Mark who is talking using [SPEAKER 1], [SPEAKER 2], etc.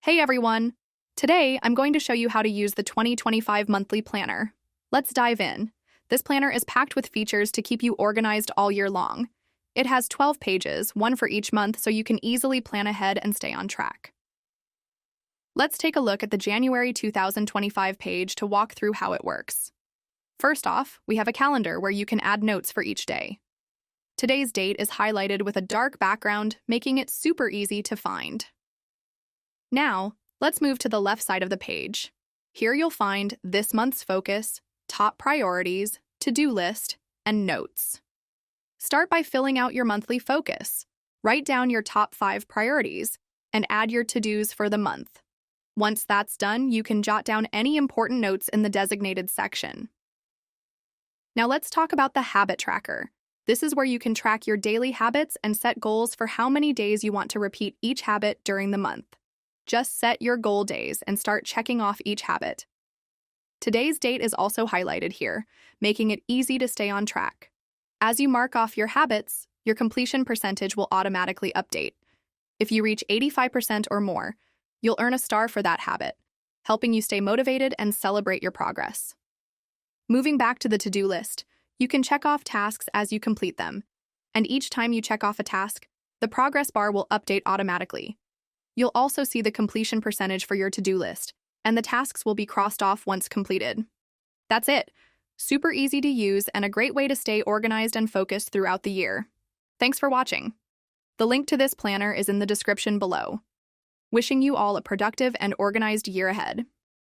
[SPEAKER 1] Hey everyone! Today, I'm going to show you how to use the 2025 Monthly Planner. Let's dive in. This planner is packed with features to keep you organized all year long. It has 12 pages, one for each month, so you can easily plan ahead and stay on track. Let's take a look at the January 2025 page to walk through how it works. First off, we have a calendar where you can add notes for each day. Today's date is highlighted with a dark background, making it super easy to find. Now, let's move to the left side of the page. Here you'll find this month's focus, top priorities, to-do list, and notes. Start by filling out your monthly focus. Write down your top 5 priorities and add your to-dos for the month. Once that's done, you can jot down any important notes in the designated section. Now let's talk about the habit tracker. This is where you can track your daily habits and set goals for how many days you want to repeat each habit during the month. Just set your goal days and start checking off each habit. Today's date is also highlighted here, making it easy to stay on track. As you mark off your habits, your completion percentage will automatically update. If you reach 85% or more, you'll earn a star for that habit, helping you stay motivated and celebrate your progress. Moving back to the to-do list, you can check off tasks as you complete them, and each time you check off a task, the progress bar will update automatically. You'll also see the completion percentage for your to-do list, and the tasks will be crossed off once completed. That's it. Super easy to use and a great way to stay organized and focused throughout the year. Thanks for watching. The link to this planner is in the description below. Wishing you all a productive and organized year ahead.